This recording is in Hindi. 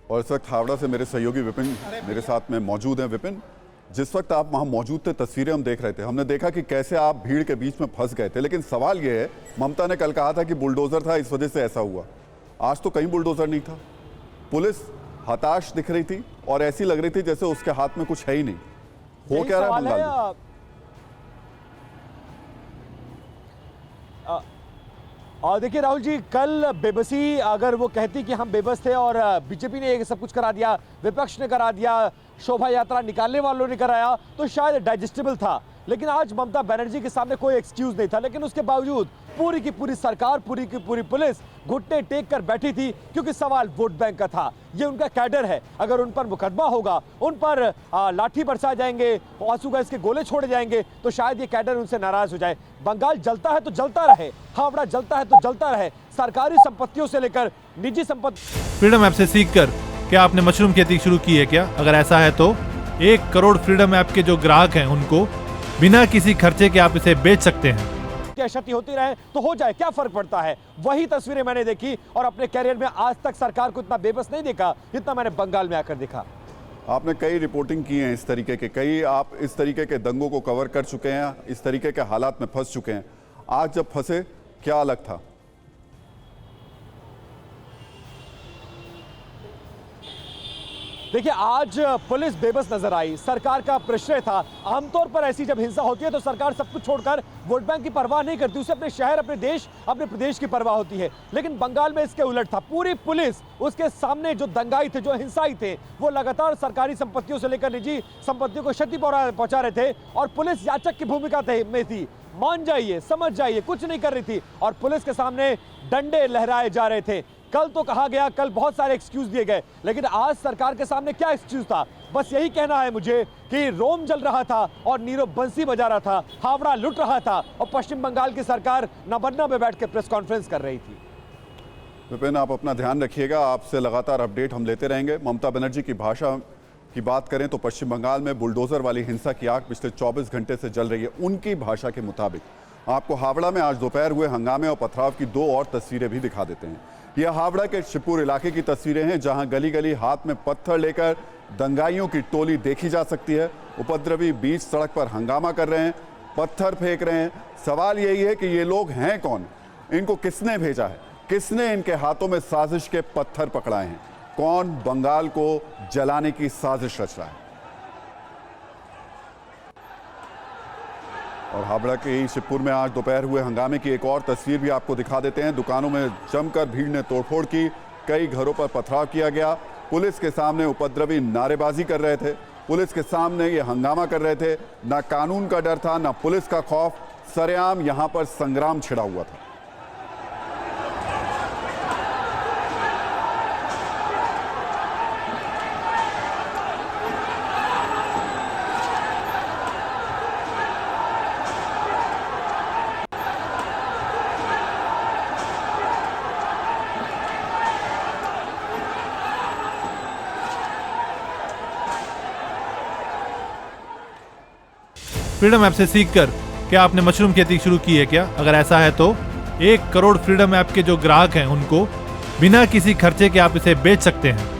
और इस वक्त हावड़ा से मेरे सहयोगी विपिन मेरे साथ में मौजूद हैं। विपिन, जिस वक्त आप वहाँ मौजूद थे, तस्वीरें हम देख रहे थे, हमने देखा कि कैसे आप भीड़ के बीच में फंस गए थे। लेकिन सवाल ये है, ममता ने कल कहा था कि बुलडोजर था, इस वजह से ऐसा हुआ। आज तो कहीं बुलडोजर नहीं था। पुलिस हताश दिख रही थी और ऐसी लग रही थी जैसे उसके हाथ में कुछ है ही नहीं। हो क्या रहा है बंगाल में? देखिए राहुल जी, कल बेबसी अगर वो कहती कि हम बेबस थे और बीजेपी ने ये सब कुछ करा दिया, विपक्ष ने करा दिया, शोभा यात्रा निकालने वालों ने कराया, तो शायद डाइजेस्टेबल था। लेकिन आज ममता बनर्जी के सामने कोई एक्सक्यूज नहीं था। लेकिन उसके बावजूद पूरी की पूरी सरकार, पूरी की पूरी पुलिस घुटने टेक कर बैठी थी, क्योंकि सवाल वोट बैंक का था। ये उनका कैडर है। अगर उन पर मुकदमा होगा, उन पर लाठी बरसा जाएंगे, आंसू गैस के गोले छोड़े जाएंगे, तो शायद ये कैडर उनसे नाराज हो जाए। बंगाल जलता है तो जलता रहे, हावड़ा जलता है तो जलता रहे, सरकारी संपत्तियों से लेकर निजी संपत्ति। फ्रीडम ऐप से सीखकर क्या आपने मशरूम खेती शुरू की है क्या? अगर ऐसा है तो 1 करोड़ फ्रीडम ऐप के जो ग्राहक हैं उनको बिना किसी खर्चे के आप इसे बेच सकते हैं। क्या क्षति होती रहे तो हो जाए, क्या फर्क पड़ता है? वही तस्वीरें मैंने देखी और अपने कैरियर में आज तक सरकार को इतना बेबस नहीं देखा जितना मैंने बंगाल में आकर देखा। आपने कई रिपोर्टिंग की है इस तरीके के, कई आप इस तरीके के दंगों को कवर कर चुके हैं, इस तरीके के हालात में फंस चुके हैं। आज जब फंसे, क्या अलग था? देखिए, आज पुलिस बेबस नजर आई, सरकार का प्रेशर था। आमतौर पर ऐसी जब हिंसा होती है तो सरकार सब कुछ छोड़कर वोट बैंक की परवाह नहीं करती, उसे अपने शहर, अपने देश, अपने प्रदेश की परवाह होती है। लेकिन बंगाल में इसके उलट था। पूरी पुलिस उसके सामने जो दंगाई थे, जो हिंसाई थे, वो लगातार सरकारी संपत्तियों से लेकर निजी संपत्तियों को क्षति पहुंचा रहे थे और पुलिस याचक की भूमिका में थी। मान जाइए, समझ जाइए, कुछ नहीं कर रही थी और पुलिस के सामने डंडे लहराए जा रहे थे। कल तो कहा गया, कल बहुत सारे एक्सक्यूज दिए गए, लेकिन आज सरकार के सामने क्या एक्सक्यूज था? बस यही कहना है मुझे कि रोम जल रहा था और नीरव बंसी बजा रहा था, हावड़ा लुट रहा था और पश्चिम बंगाल की सरकार नबन्ना में बैठ के प्रेस कॉन्फ्रेंस कर रही थी। विपिन, आप अपना ध्यान रखिएगा, आपसे लगातार अपडेट हम लेते रहेंगे। ममता बनर्जी की भाषा की बात करें तो पश्चिम बंगाल में बुलडोजर वाली हिंसा की आग पिछले 24 घंटे से जल रही है। उनकी भाषा के मुताबिक आपको हावड़ा में आज दोपहर हुए हंगामे और पथराव की 2 और तस्वीरें भी दिखा देते हैं। यह हावड़ा के शिवपुर इलाके की तस्वीरें हैं, जहां गली गली हाथ में पत्थर लेकर दंगाइयों की टोली देखी जा सकती है। उपद्रवी बीच सड़क पर हंगामा कर रहे हैं, पत्थर फेंक रहे हैं। सवाल यही है कि ये लोग हैं कौन? इनको किसने भेजा है? किसने इनके हाथों में साजिश के पत्थर पकड़ाए हैं? कौन बंगाल को जलाने की साजिश रच रहा है? और हावड़ा के शिवपुर में आज दोपहर हुए हंगामे की एक और तस्वीर भी आपको दिखा देते हैं। दुकानों में जमकर भीड़ ने तोड़फोड़ की, कई घरों पर पथराव किया गया। पुलिस के सामने उपद्रवी नारेबाजी कर रहे थे, पुलिस के सामने ये हंगामा कर रहे थे। ना कानून का डर था, ना पुलिस का खौफ, सरेआम यहां पर संग्राम छिड़ा हुआ था। फ्रीडम ऐप से सीखकर क्या आपने मशरूम खेती शुरू की है क्या? अगर ऐसा है तो 1 करोड़ फ्रीडम ऐप के जो ग्राहक हैं उनको बिना किसी खर्चे के आप इसे बेच सकते हैं।